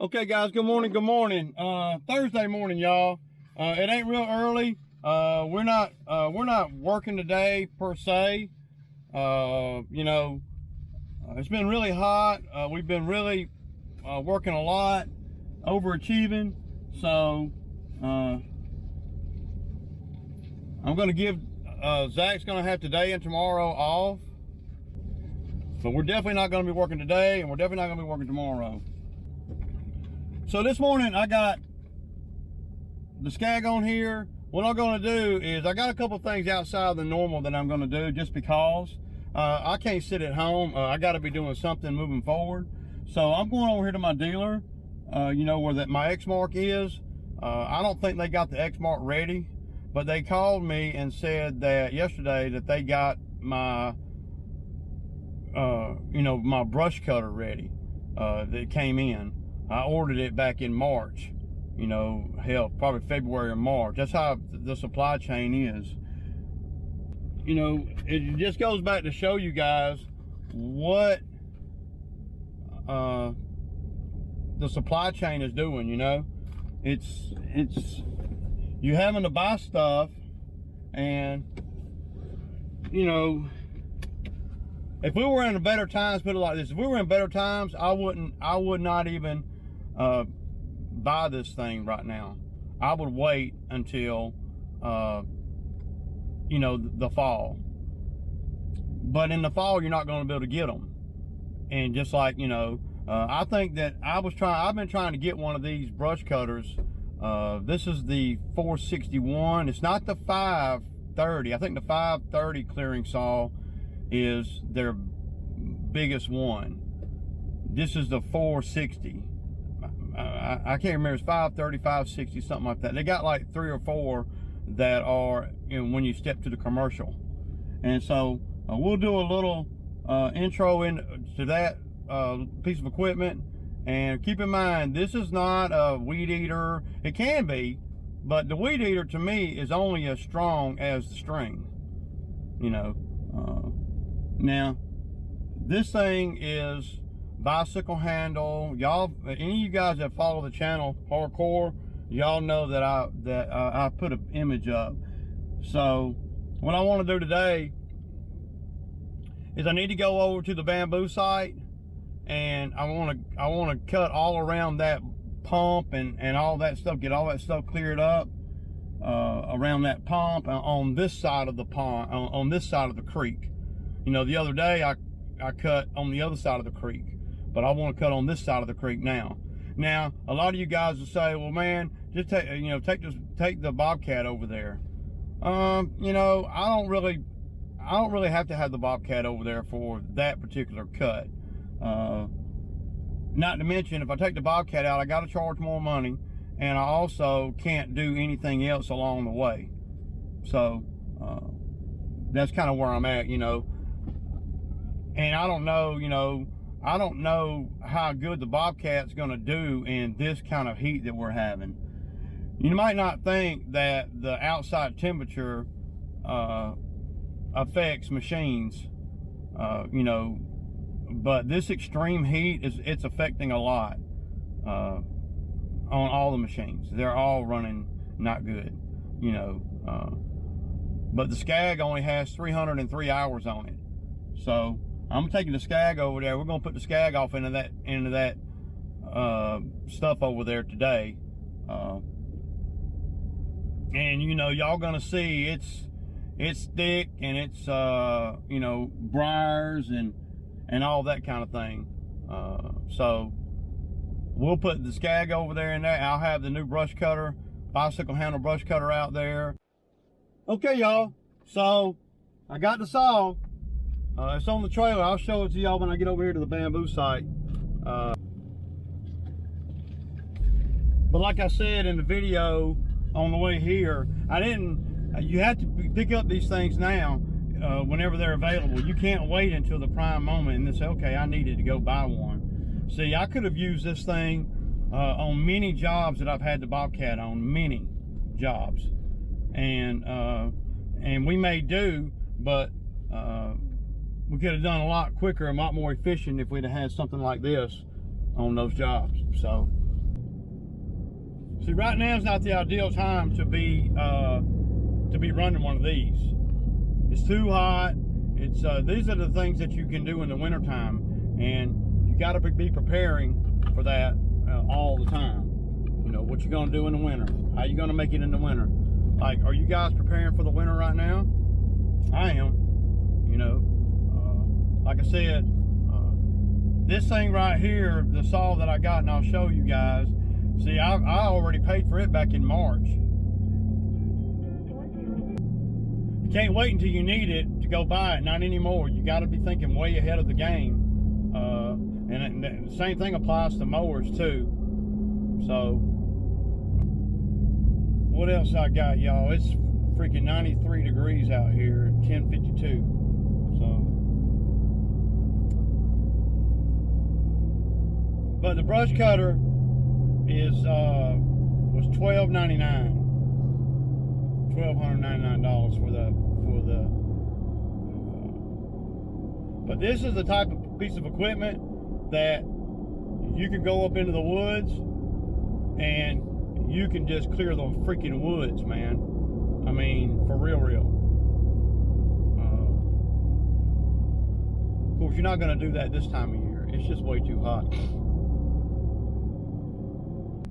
Okay, guys, good morning, good morning. Thursday morning, y'all. It ain't real early. We're not working today per se. It's been really hot. We've been really working a lot, overachieving. So I'm gonna give Zach's gonna have today and tomorrow off. So we're definitely not gonna be working today, and we're definitely not gonna be working tomorrow. So this morning I got the Skag on here. What I'm gonna do is I got a couple things outside the normal that I'm gonna do just because I can't sit at home. I gotta be doing something moving forward. So I'm going over here to my dealer, where my X mark is. I don't think they got the X mark ready, but they called me and said that yesterday that they got my, my brush cutter ready, that came in. I ordered it back in March, probably February or March. That's how the supply chain is. It just goes back to show you guys what the supply chain is doing. It's you having to buy stuff, and if we were in a better times, put it like this, if we were in better times, I would not even buy this thing right now. I would wait until the fall. But in the fall, you're not going to be able to get them. And just like I think that I've been trying to get one of these brush cutters. This is the 461. It's not the 530. I think the 530 clearing saw is their biggest one. This is the 460. I can't remember. It's 530, 560, something like that. They got like 3 or 4 that are when you step to the commercial. And so we'll do a little intro into that piece of equipment. And keep in mind, this is not a weed eater. It can be, but the weed eater to me is only as strong as the string. Now this thing is bicycle handle. Y'all, any of you guys that follow the channel hardcore, y'all know that I put an image up. So what I want to do today is I need to go over to the bamboo site, and I want to cut all around that pump and all that stuff, get all that stuff cleared up around that pump on this side of the pond, on this side of the creek. The other day I cut on the other side of the creek, but I want to cut on this side of the creek now. Now, a lot of you guys will say, well, man, just take the Bobcat over there. I don't really have to have the Bobcat over there for that particular cut. Not to mention, if I take the Bobcat out, I got to charge more money, and I also can't do anything else along the way. So that's kind of where I'm at, and I don't know how good the Bobcat's going to do in this kind of heat that we're having. You might not think that the outside temperature affects machines, but this extreme heat it's affecting a lot on all the machines. They're all running not good, but the Skag only has 303 hours on it. So I'm taking the Skag over there. We're gonna put the Skag off into that stuff over there today, and y'all gonna see it's thick, and it's briars and all that kind of thing. So we'll put the Skag over there in there. I'll have the new brush cutter, bicycle handle brush cutter out there. Okay, y'all. So I got the saw. It's on the trailer. I'll show it to y'all when I get over here to the bamboo site. But like I said in the video on the way here, you have to pick up these things now whenever they're available. You can't wait until the prime moment and then say, okay, I needed to go buy one. See, I could have used this thing on many jobs that I've had the Bobcat on, many jobs. And we may do, but we could have done a lot quicker and a lot more efficient if we'd have had something like this on those jobs. So See, right now is not the ideal time to be running one of these. It's too hot. It's these are the things that you can do in the wintertime, and you got to be preparing for that all the time. You know what you're gonna do in the winter. How you gonna make it in the winter? Like, are you guys preparing for the winter right now? I am. You know, like I said, this thing right here, the saw that I got, and I'll show you guys. See, I already paid for it back in March. You can't wait until you need it to go buy it. Not anymore. You got to be thinking way ahead of the game. And the same thing applies to mowers too. So, what else I got, y'all? It's freaking 93 degrees out here at 10:52. So, but the brush cutter is was $1,299 for the but this is the type of piece of equipment that you can go up into the woods and you can just clear the freaking woods, man. I mean, for real. Of course, you're not going to do that this time of year. It's just way too hot.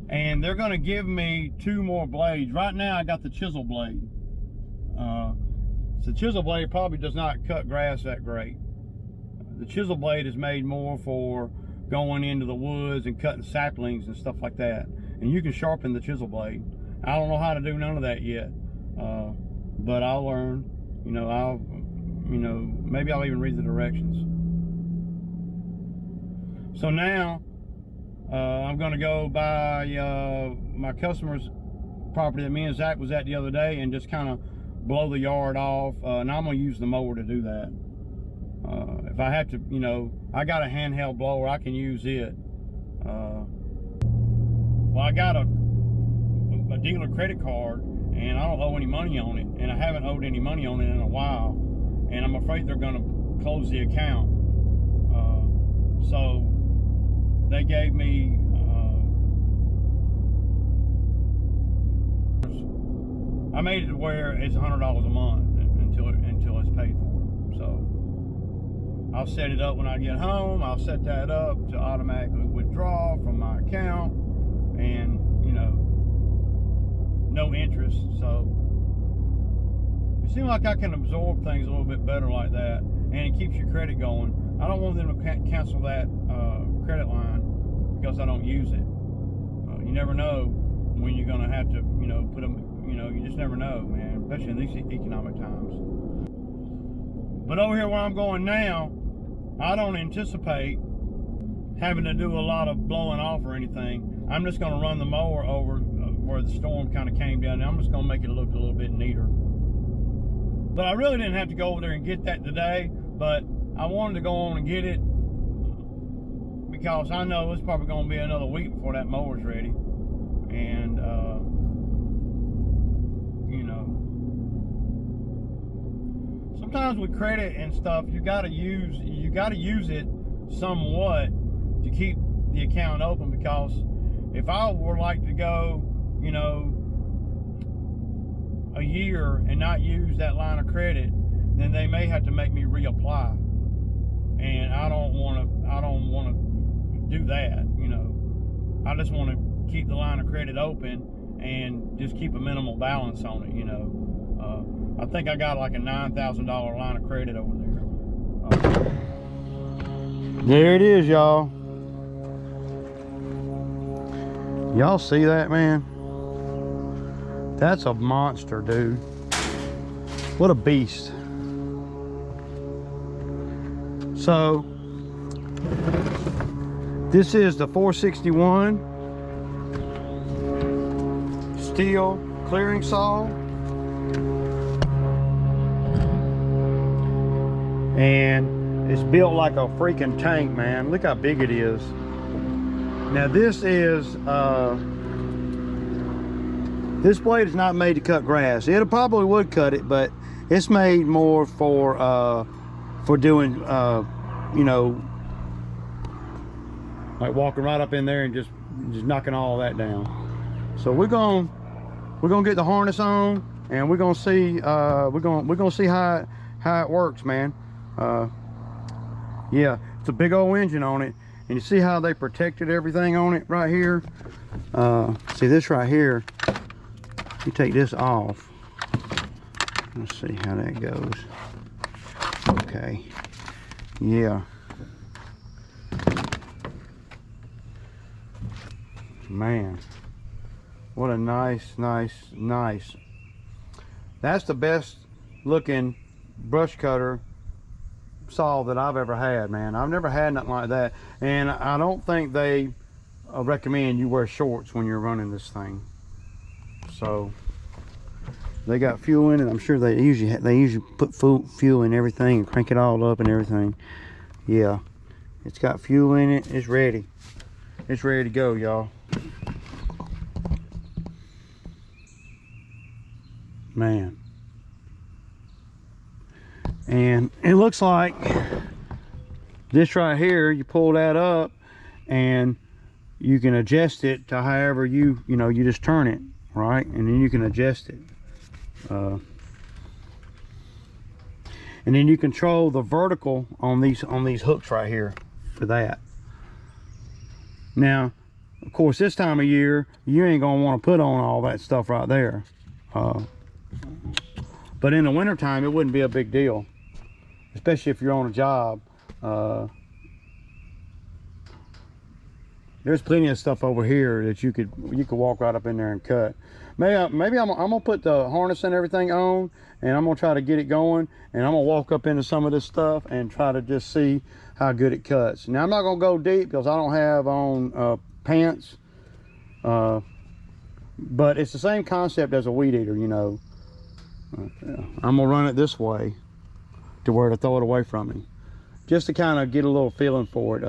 And they're going to give me 2 more blades. Right now, I got the chisel blade. The chisel blade probably does not cut grass that great. The chisel blade is made more for going into the woods and cutting saplings and stuff like that. And you can sharpen the chisel blade. I don't know how to do none of that yet, but I'll learn. You know, maybe I'll even read the directions. So now I'm going to go by my customer's property that me and Zach was at the other day and just kind of blow the yard off. And I'm going to use the mower to do that. If I have to, you know, I got a handheld blower, I can use it. Well, I got a dealer credit card and I don't owe any money on it, and I haven't owed any money on it in a while, and I'm afraid they're going to close the account. So they gave me I made it to where it's $100 a month until it's paid for. So I'll set it up when I get home. I'll set that up to automatically withdraw from my account, and you know, no interest. So it seems like I can absorb things a little bit better like that, and it keeps your credit going. I don't want them to cancel that credit line because I don't use it. You never know when you're gonna have to, you know, put them. You know, you just never know, man, especially in these economic times. But over here where I'm going now, I don't anticipate having to do a lot of blowing off or anything. I'm just going to run the mower over where the storm kind of came down, and I'm just going to make it look a little bit neater. But I really didn't have to go over there and get that today, but I wanted to go on and get it because I know it's probably going to be another week before that mower's ready. And you know, sometimes with credit and stuff, you got to use it somewhat to keep the account open, because if I were like to go, you know, a year and not use that line of credit, then they may have to make me reapply, and I don't want to do that. You know, I just want to keep the line of credit open and just keep a minimal balance on it. You know, I think I got like a $9,000 line of credit over there. There it is, y'all. Y'all see that, man? That's a monster, dude. What a beast. So this is the 461 steel clearing saw, and it's built like a freaking tank, man. Look how big it is. Now this is this blade is not made to cut grass. It probably would cut it, but it's made more for doing you know, like walking right up in there and just knocking all that down. So we're gonna get the harness on, and we're gonna see how it works, man. Yeah, it's a big old engine on it, and you see how they protected everything on it right here. See this right here, you take this off. Let's see how that goes. Okay, yeah, man, what a nice. That's the best looking brush cutter saw that I've ever had, man. I've never had nothing like that, and I don't think they recommend you wear shorts when you're running this thing. So they got fuel in it. I'm sure they usually put fuel in everything and crank it all up and everything. Yeah, it's got fuel in it. It's ready to go, y'all. Man, and it looks like this right here, you pull that up and you can adjust it to however you just turn it, right? And then you can adjust it, and then you control the vertical on these hooks right here for that. Now of course this time of year you ain't gonna want to put on all that stuff right there, but in the winter time it wouldn't be a big deal, especially if you're on a job. There's plenty of stuff over here that you could walk right up in there and cut. Maybe I'm gonna put the harness and everything on, and I'm gonna try to get it going, and I'm gonna walk up into some of this stuff and try to just see how good it cuts. Now I'm not gonna go deep because I don't have on pants, but it's the same concept as a weed eater, you know. I'm gonna run it this way to where to throw it away from me, just to kind of get a little feeling for it.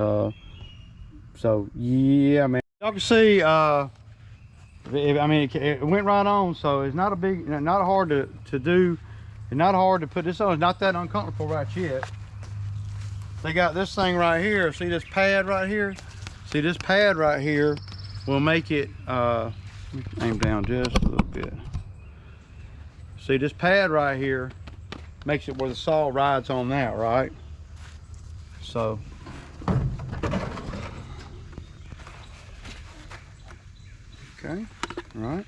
So yeah, man, y'all can see I mean it went right on, so it's not hard to do, and not hard to put this on. It's not that uncomfortable right yet. They got this thing right here. See this pad right here? See this pad right here will make it aim down just a little bit. See this pad right here makes it where the saw rides on that, right? So okay, right,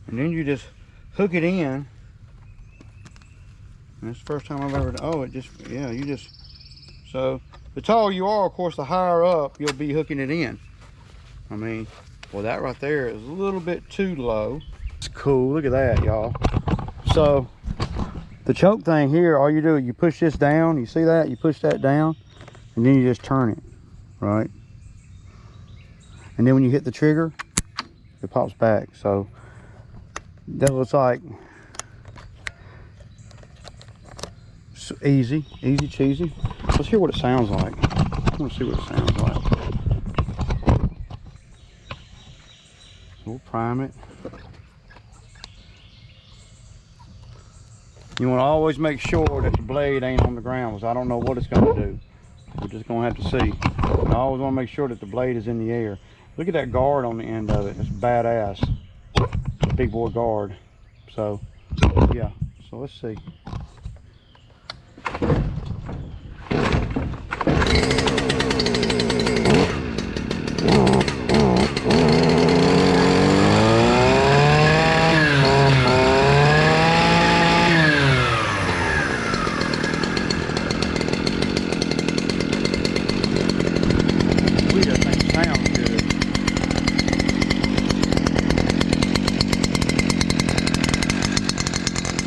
and then you just hook it in. And it's the first time I've ever so the taller you are, of course, the higher up you'll be hooking it in. I mean, well, that right there is a little bit too low. It's cool. Look at that, y'all. So the choke thing here, all you do is you push this down. You see that? You push that down, and then you just turn it, right? And then when you hit the trigger, it pops back. So that looks like easy cheesy. Let's hear what it sounds like. I want to see what it sounds like. We'll prime it. You want to always make sure that the blade ain't on the ground, because I don't know what it's going to do. We're just going to have to see. And I always want to make sure that the blade is in the air. Look at that guard on the end of it. It's badass. Big boy guard. So yeah, so let's see.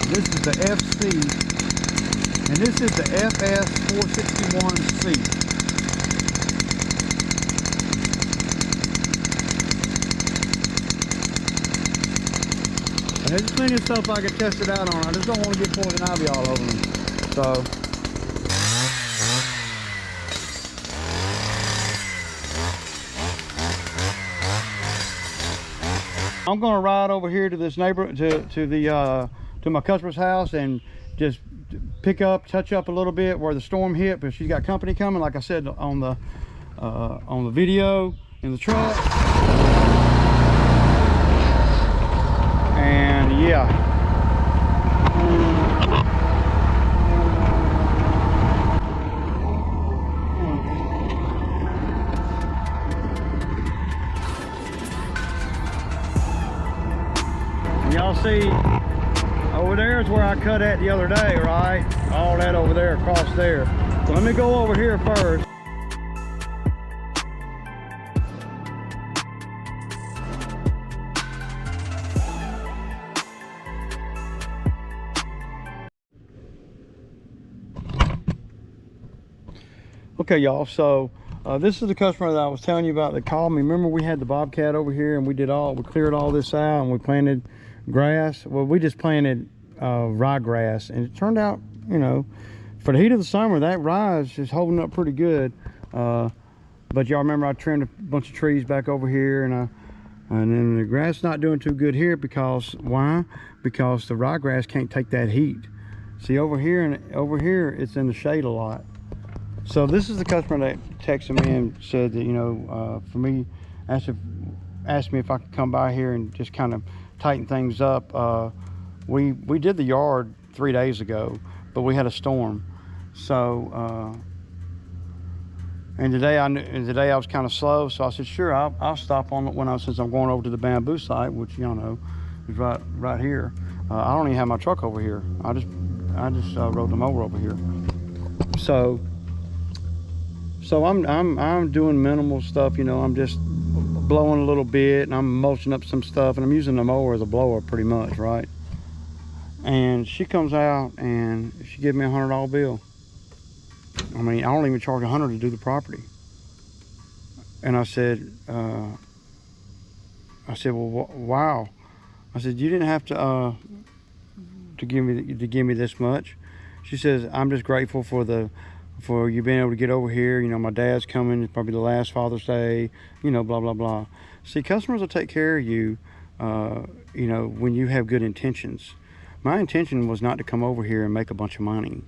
This is the FC, and this is the FS 461C. And there's plenty of stuff I can test it out on. I just don't want to get poison ivy all over them. So I'm gonna ride over here to this neighbor, to my customer's house, and just touch up a little bit where the storm hit, but she's got company coming, like I said on the video in the truck. yeah. Y'all see, over there is where I cut at the other day, right? All that over there, across there. So let me go over here first. Okay, y'all, so this is the customer that I was telling you about that called me. Remember we had the bobcat over here and we cleared all this out and we planted grass. Well, we just planted ryegrass, and it turned out, you know, for the heat of the summer, that rye is just holding up pretty good. But y'all remember I trimmed a bunch of trees back over here, and then the grass not doing too good here because why? Because the ryegrass can't take that heat. See, over here it's in the shade a lot. So this is the customer that texted me and said that, you know, for me, asked me if I could come by here and just kind of tighten things up. We did the yard 3 days ago, but we had a storm. So and today I was kind of slow, so I said sure, I'll stop on it since I'm going over to the bamboo site, which y'all know is right here. I don't even have my truck over here. I just rode them over here. So I'm doing minimal stuff, you know. I'm just blowing a little bit and I'm mulching up some stuff, and I'm using the mower as a blower pretty much, right? And she comes out and she gave me a $100 bill. I mean, I don't even charge $100 to do the property. And I said, well, wow. I said, you didn't have to give me this much. She says, I'm just grateful for you being able to get over here. You know, my dad's coming. It's probably the last Father's Day, you know, blah, blah, blah. See, customers will take care of you, you know, when you have good intentions. My intention was not to come over here and make a bunch of money.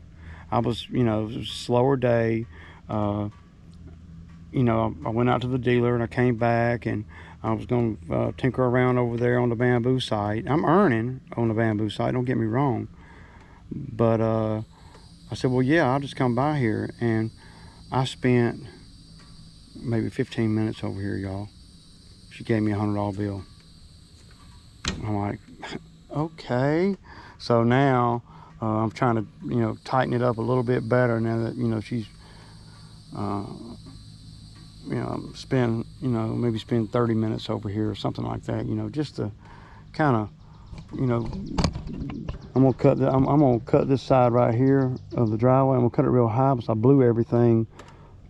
I was, you know, it was a slower day. You know, I went out to the dealer and I came back and I was going to tinker around over there on the bamboo site. I'm earning on the bamboo site, don't get me wrong. But I said, well, yeah, I'll just come by here. And I spent maybe 15 minutes over here, y'all. She gave me a $100 bill. I'm like, okay. So now I'm trying to, you know, tighten it up a little bit better now that, you know, she's, you know, maybe spend 30 minutes over here or something like that, you know, just to kind of, you know, I'm gonna cut this side right here of the driveway. I'm gonna cut it real high because I blew everything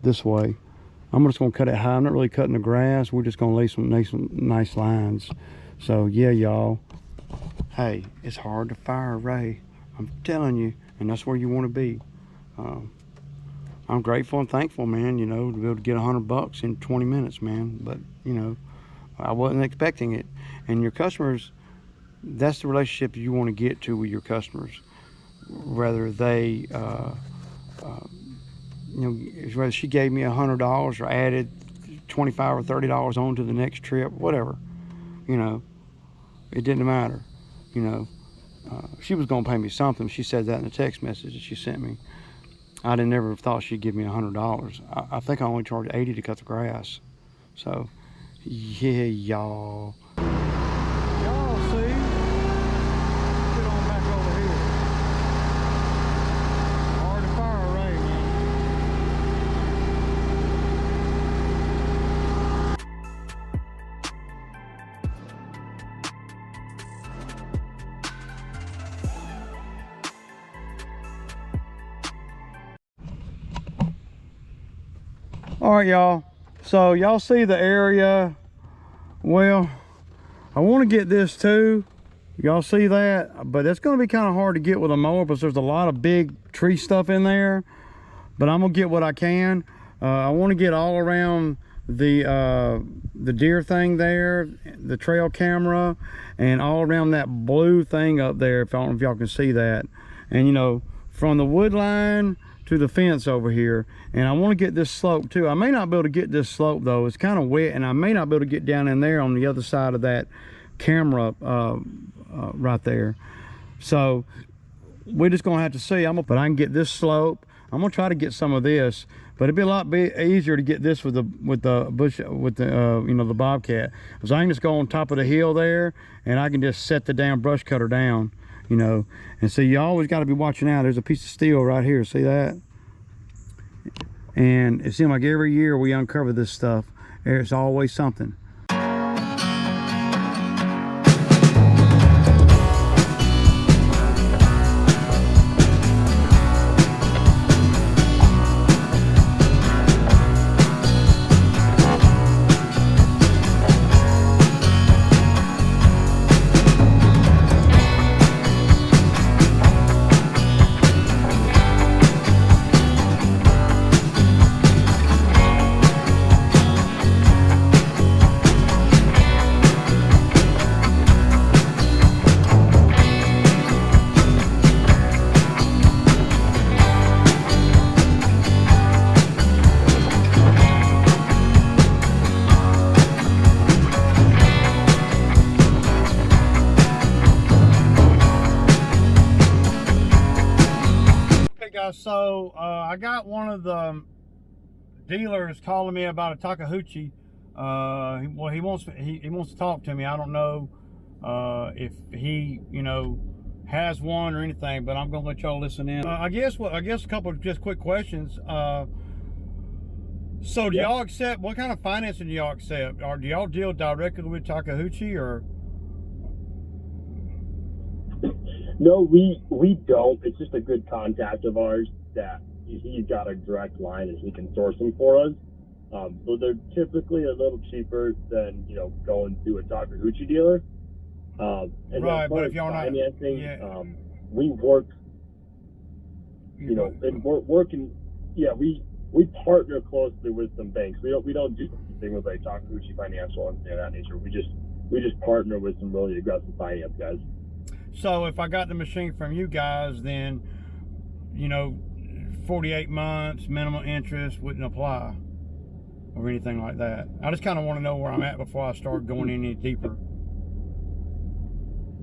this way. I'm just gonna cut it high. I'm not really cutting the grass. We're just gonna lay some nice lines. So yeah, y'all. Hey, it's hard to fire a ray. I'm telling you, and that's where you want to be. I'm grateful and thankful, man, you know, to be able to get $100 in 20 minutes, man. But, you know, I wasn't expecting it. And your customers, that's the relationship you want to get to with your customers. Whether they, you know, whether she gave me $100 or added $25 or $30 on to the next trip, whatever, you know, it didn't matter, you know. She was going to pay me something. She said that in the text message that she sent me. I never thought she'd give me $100. I think I only charged $80 to cut the grass. So, yeah, y'all. Y'all see? Get on back over here. Hard to fire a ray, All right, y'all. So y'all see the area. Well, I want to get this too. Y'all see that? But it's going to be kind of hard to get with a mower because there's a lot of big tree stuff in there. But I'm going to get what I can. I want to get all around the deer thing there, the trail camera, and all around that blue thing up there, if I don't know if y'all can see that. And you know, from the wood line to the fence over here. And I want to get this slope too. I may not be able to get this slope though. It's kind of wet, and I may not be able to get down in there on the other side of that camera right there. So we're just gonna have to see. But I can get this slope. I'm gonna try to get some of this, but it'd be a lot easier to get this with the you know, the Bobcat, because I can just go on top of the hill there, and I can just set the damn brush cutter down, you know. And so you always got to be watching out. There's a piece of steel right here. See that? And it seems like every year we uncover this stuff, there's always something. So I got one of the dealers calling me about a Takeuchi. Well, he wants to talk to me. I don't know if he, you know, has one or anything, but I'm gonna let y'all listen in. I guess a couple of just quick questions. So do y'all accept, what kind of financing do y'all accept? Or do y'all deal directly with Takeuchi, or? No, we don't. It's just a good contact of ours that he's got a direct line and he can source them for us. So they're typically a little cheaper than, you know, going to a Takeuchi dealer. And right, as far but as if y'all financing, not, we work, you know, and we're working. Yeah, we partner closely with some banks. We don't do anything with like Takeuchi Financial and things of that nature. We just partner with some really aggressive finance guys. So if I got the machine from you guys, then, you know, 48 months minimum interest wouldn't apply or anything like that. I just kind of want to know where I'm at before I start going any deeper.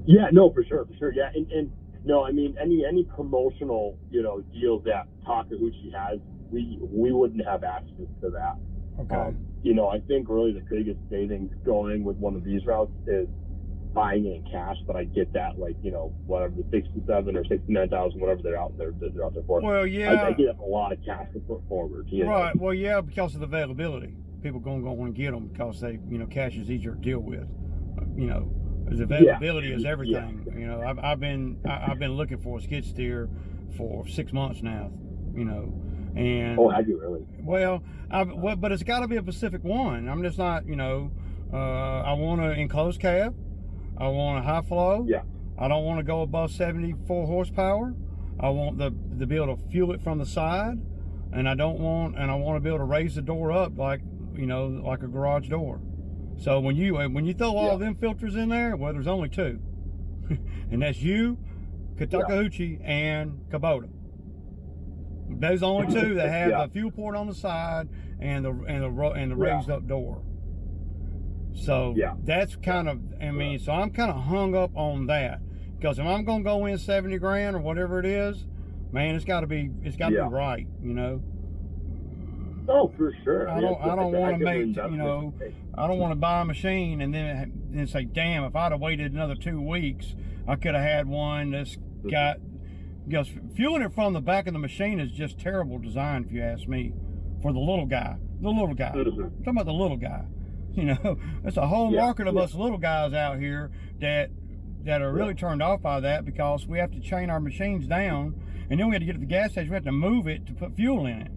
Yeah, no, for sure. Yeah, and no, I mean any promotional, you know, deals that Takeuchi has, we wouldn't have access to that. Okay. You know, I think really the biggest savings going with one of these routes is buying it in cash, but I get that, like, you know, whatever, the 67 or 69,000, whatever they're out there for. Well, yeah, I get a lot of cash to put forward. You know? Right. Well, yeah, because of the availability, people gonna want to get them because they, you know, cash is easier to deal with. You know, the availability is everything. Yeah. You know, I've been looking for a skid steer for 6 months now. You know, and have you really? Well, but it's got to be a Pacific one. I'm just not, you know, I want an enclosed cab. I want a high flow. Yeah. I don't want to go above 74 horsepower. I want to be able to fuel it from the side, and I want to be able to raise the door up like, you know, like a garage door. So when you throw all them filters in there, well, there's only two, and that's you, Takeuchi, and Kubota. Those only two that have the fuel port on the side and the raised up door. So that's kind of, I mean, so I'm kind of hung up on that, because if I'm gonna go in 70 grand or whatever it is, man, it's got to be right, you know. Oh, for sure. I don't want to make, you know, I don't want to buy a machine and then say, damn, if I'd have waited another 2 weeks, I could have had one that's got, because fueling it from the back of the machine is just terrible design, if you ask me, for the little guy. I'm talking about the little guy. You know, there's a whole market of us little guys out here that are really turned off by that, because we have to chain our machines down, and then we have to get to the gas station, we have to move it to put fuel in it.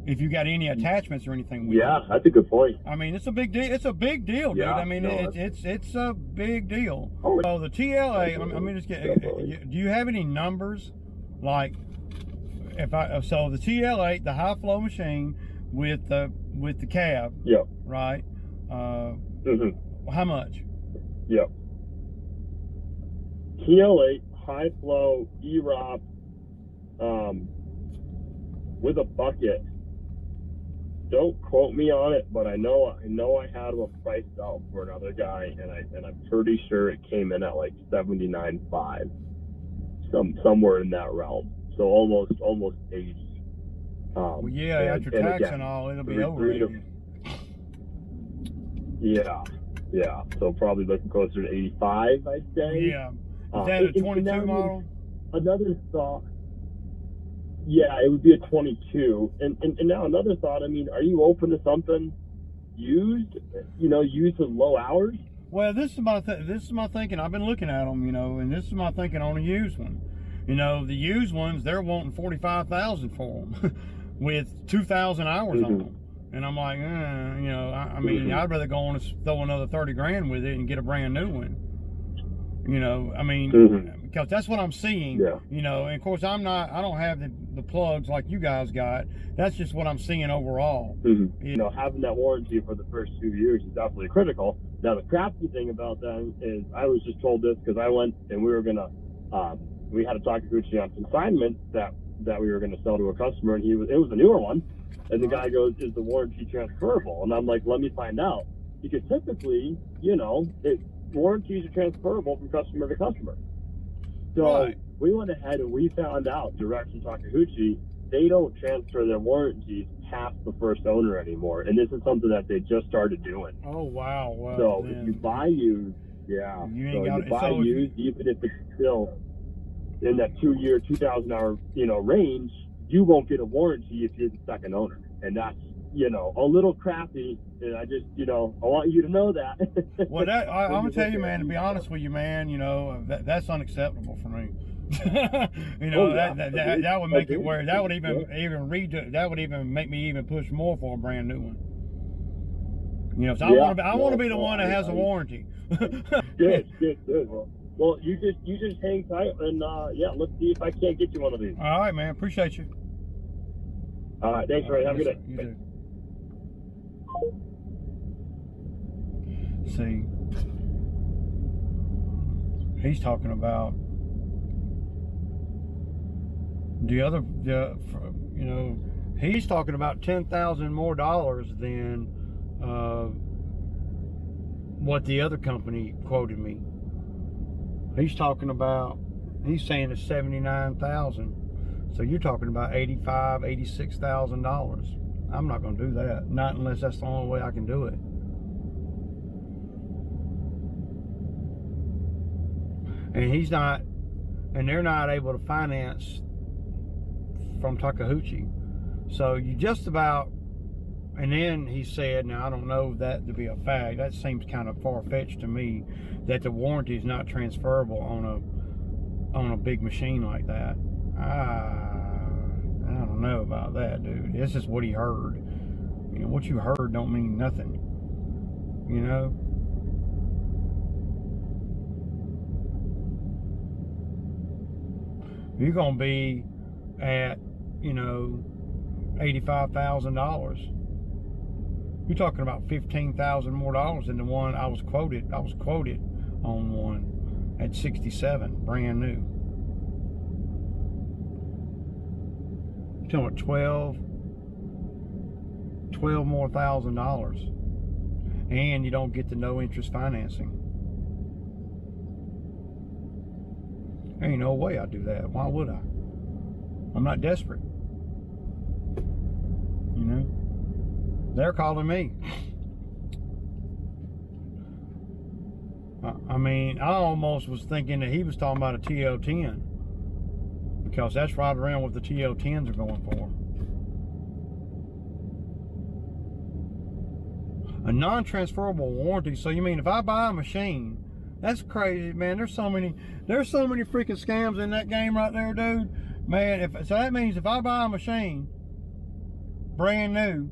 If you got any attachments or anything with it. That's a good point. I mean, it's a big deal. It's a big deal, dude. I mean, it's a big deal. So the TLA, let me just get, do you have any numbers? Like, so the TL8, the high flow machine with the cab. Yeah. Right. How much? Yeah. TL8 high flow E-Rop with a bucket don't quote me on it, but I know I had them priced out for another guy, and I'm pretty sure it came in at like 79.5, somewhere in that realm. So almost 80. Well, yeah, after tax and all, it'll be over 80. Yeah. So probably looking closer to 85, I'd say. Yeah. Is that a 22 model? Another thought. Yeah, it would be a 22. And now another thought. I mean, are you open to something used? Used with low hours? Well, this is my thinking. I've been looking at them, and this is my thinking on a used one. The used ones, they're wanting $45,000 for them with 2,000 hours on them. And I'm like, I mean, I'd rather go on and throw another 30 grand with it and get a brand new one. Because that's what I'm seeing. Yeah. And of course I don't have the plugs like you guys got. That's just what I'm seeing overall. Having that warranty for the first 2 years is definitely critical. Now the crafty thing about them is I was just told this because I went and we had a Takaguchi on consignment that we were gonna sell to a customer, and it was a newer one. And the guy goes, "Is the warranty transferable?" And I'm like, "Let me find out." Because typically, warranties are transferable from customer to customer. So we went ahead and we found out direct from Takaguchi, they don't transfer their warranties past the first owner anymore. And this is something that they just started doing. Oh, wow. Well, so if you buy used, used, even if it's still in that 2-year, 2,000-hour, range, you won't get a warranty if you're the second owner. And that's, a little crappy. And I just, I want you to know that. Well, I'm going to tell you, man, to be honest with you, man, that's unacceptable for me. That would make it where that would even make me even push more for a brand new one. So I want to be the one that has a warranty. Good. Well, you just hang tight, and let's see if I can't get you one of these. All right, man. Appreciate you. All right, thanks, Ray. Have a good day. You too. See, he's talking about he's talking about $10,000 more than what the other company quoted me. He's saying it's $79,000. So you're talking about $85,000, $86,000. I'm not going to do that. Not unless that's the only way I can do it. And they're not able to finance from Takaguchi. So you just about, and then he said, now I don't know that to be a fact. That seems kind of far-fetched to me, that the warranty is not transferable on a big machine like that. I don't know about that, dude. This is what he heard. What you heard don't mean nothing. You're gonna be at, $85,000. You're talking about $15,000 more than the one I was quoted. I was quoted on one at 67, brand new. You're talking about $12 more thousand, and you don't get the no interest financing. There ain't no way I'd do that. Why would I? I'm not desperate. They're calling me. I mean, I almost was thinking that he was talking about a TO10, because that's right around what the TO10s are going for. A non-transferable warranty. So you mean if I buy a machine, that's crazy, man. There's so many freaking scams in that game right there, dude. Man, so that means if I buy a machine brand new,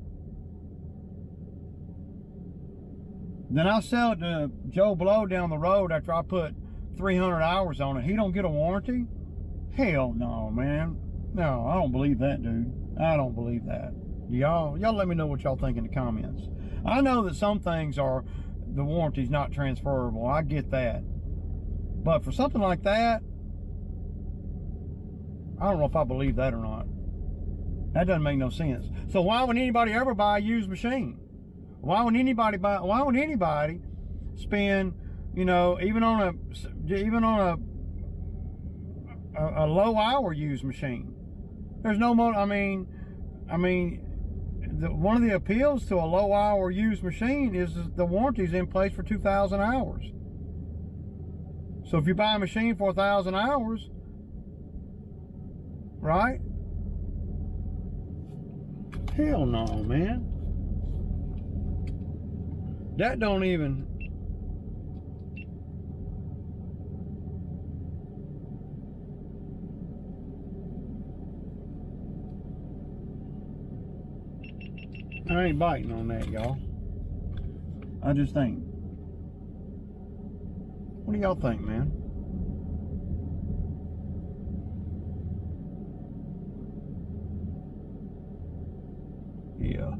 then I sell it to Joe Blow down the road after I put 300 hours on it. He don't get a warranty? Hell no, man. No, I don't believe that, dude. I don't believe that. Y'all let me know what y'all think in the comments. I know that some things are, the warranty's not transferable. I get that. But for something like that, I don't know if I believe that or not. That doesn't make no sense. So why would anybody ever buy a used machine? Why would anybody spend, you know, even on a low hour used machine? There's no more. I mean, one of the appeals to a low hour used machine is the warranty's in place for 2,000 hours. So if you buy a machine for 1,000 hours, right? Hell no, man. That don't even. I ain't biting on that, y'all. I just think. What do y'all think, man? Yeah.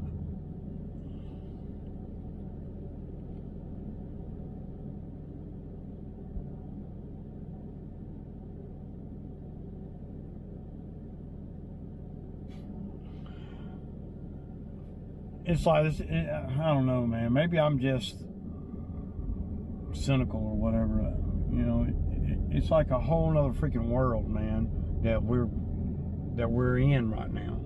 It's like this. I don't know, man. Maybe I'm just cynical or whatever. You know, it's like a whole nother freaking world, man, that we're in right now.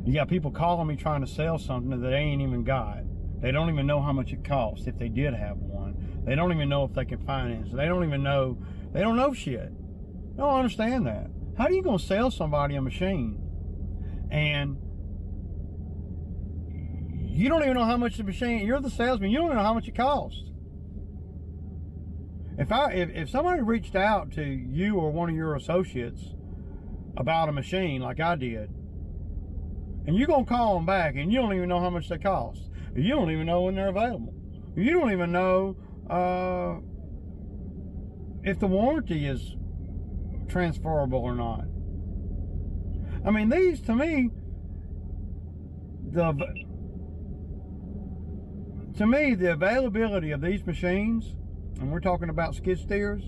You got people calling me trying to sell something that they ain't even got. They don't even know how much it costs if they did have one. They don't even know if they can finance it. They don't even know. They don't know shit. They don't understand that. How are you gonna sell somebody a machine and you don't even know how much the machine, you're the salesman, you don't even know how much it costs? If somebody reached out to you or one of your associates about a machine like I did, and you're gonna call them back and you don't even know how much they cost, you don't even know when they're available, you don't even know if the warranty is transferable or not. I mean, these, to me, the availability of these machines, and we're talking about skid steers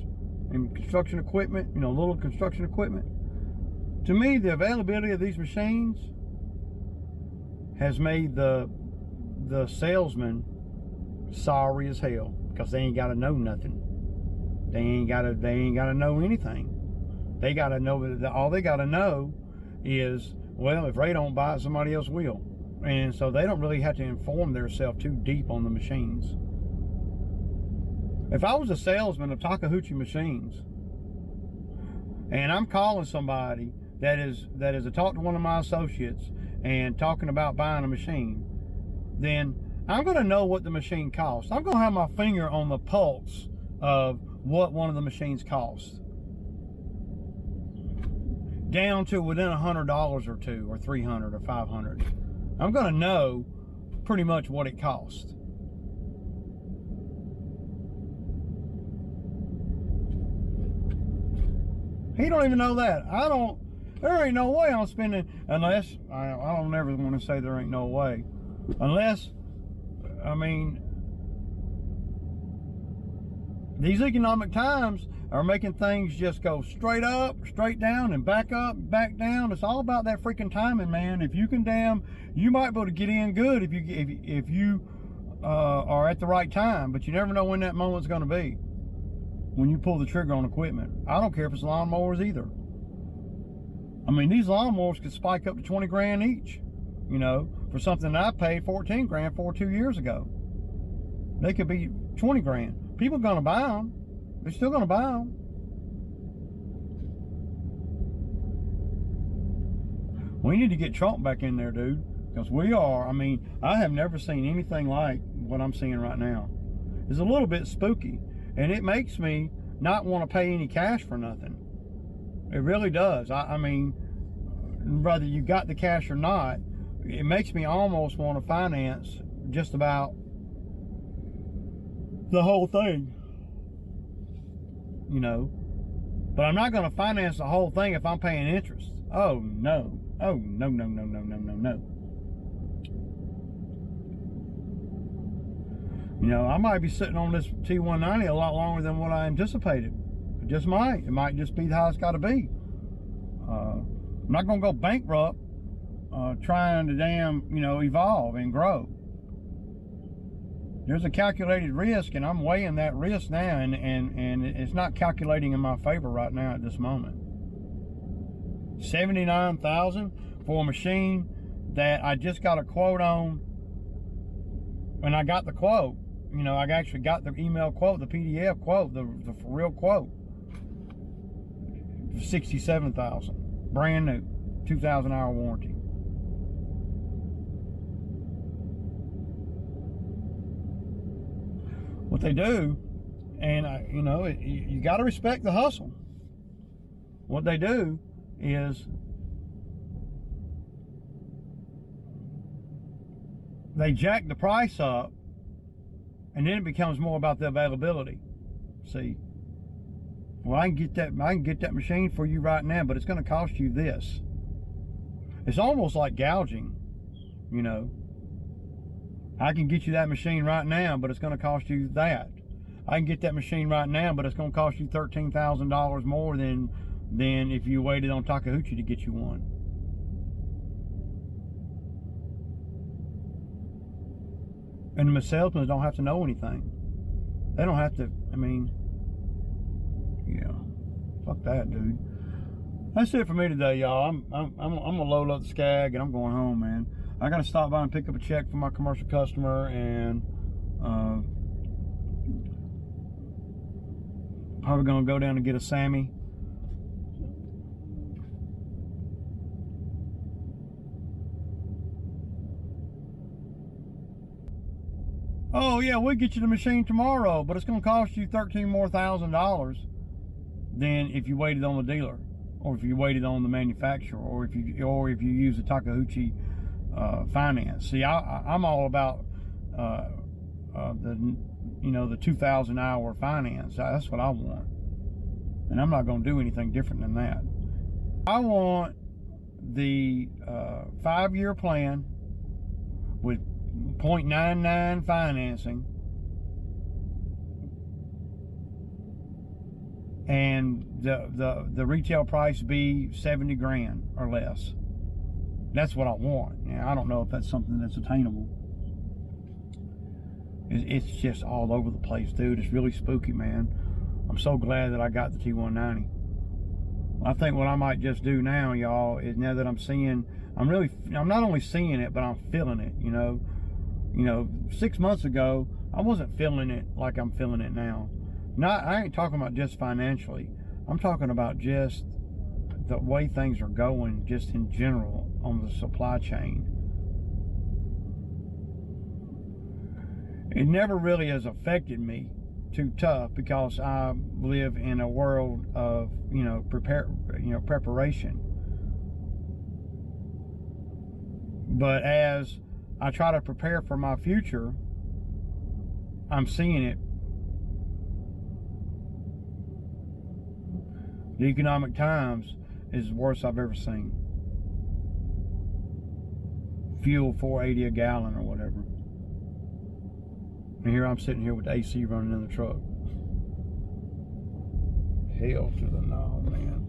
and construction equipment, you know, little construction equipment. To me, the availability of these machines has made the salesman sorry as hell, because they ain't got to know nothing. They ain't got to know anything. They got to know that all they got to know is, well, if Ray don't buy it, somebody else will. And so they don't really have to inform themselves too deep on the machines. If I was a salesman of Takeuchi Machines and I'm calling somebody that is to talk to one of my associates and talking about buying a machine, then I'm going to know what the machine costs. I'm going to have my finger on the pulse of what one of the machines costs, down to within $100 or two, or $300 or $500. I'm going to know pretty much what it costs. He don't even know that. There ain't no way I'm spending, unless, I don't ever want to say there ain't no way. Unless, I mean, these economic times are making things just go straight up, straight down, and back up, back down. It's all about that freaking timing, man. If you can you might be able to get in good if you are at the right time, but you never know when that moment's going to be when you pull the trigger on equipment. I don't care if it's lawnmowers either. I mean, these lawnmowers could spike up to 20 grand each, you know, for something that I paid 14 grand for 2 years ago. They could be 20 grand. People are going to buy them. They're still going to buy them. We need to get Trump back in there, dude, because we are, I mean, I have never seen anything like what I'm seeing right now. It's a little bit spooky, and it makes me not want to pay any cash for nothing. It really does. I mean, whether you got the cash or not, it makes me almost want to finance just about the whole thing, you know. But I'm not going to finance the whole thing if I'm paying interest. Oh no. Oh no, no, no, no, no, no, no. You know, I might be sitting on this T190 a lot longer than what I anticipated. It just might. It might just be how it's got to be. I'm not gonna go bankrupt trying to evolve and grow. There's a calculated risk, and I'm weighing that risk now, and it's not calculating in my favor right now at this moment. $79,000 for a machine that I just got a quote on. When I got the quote, I actually got the email quote, the PDF quote, the real quote. $67,000, brand new, 2,000-hour warranty. What they do, and you got to respect the hustle. What they do is they jack the price up, and then it becomes more about the availability. See, well, I can get that machine for you right now, but it's going to cost you this. It's almost like gouging, I can get you that machine right now, but it's going to cost you that. I can get that machine right now, but it's going to cost you $13,000 more than if you waited on Takeuchi to get you one. And the salesmen don't have to know anything. They don't have to. Fuck that, dude. That's it for me today, y'all. I'm gonna load up the Skag and I'm going home, man. I gotta stop by and pick up a check from my commercial customer, and probably gonna go down and get a Sammy. Oh yeah, we'll get you the machine tomorrow, but it's gonna cost you $13,000 more than if you waited on the dealer, or if you waited on the manufacturer, or if you use the Takeuchi finance. See, I'm all about the 2,000-hour finance. That's what I want, and I'm not going to do anything different than that. I want the 5-year plan with 0.99 financing, and the retail price be 70 grand or less. That's what I want. I don't know if that's something that's attainable. It's just all over the place, dude. It's really spooky, man. I'm so glad that I got the T190. I think what I might just do now, y'all, is now that I'm not only seeing it, but I'm feeling it, 6 months ago, I wasn't feeling it like I'm feeling it now. I ain't talking about just financially. I'm talking about just the way things are going, just in general on the supply chain. It never really has affected me too tough, because I live in a world of preparation. But as I try to prepare for my future, I'm seeing it. The economic times is the worst I've ever seen. Fuel $4.80 a gallon or whatever. And here I'm sitting here with the AC running in the truck. Hell to the no, man.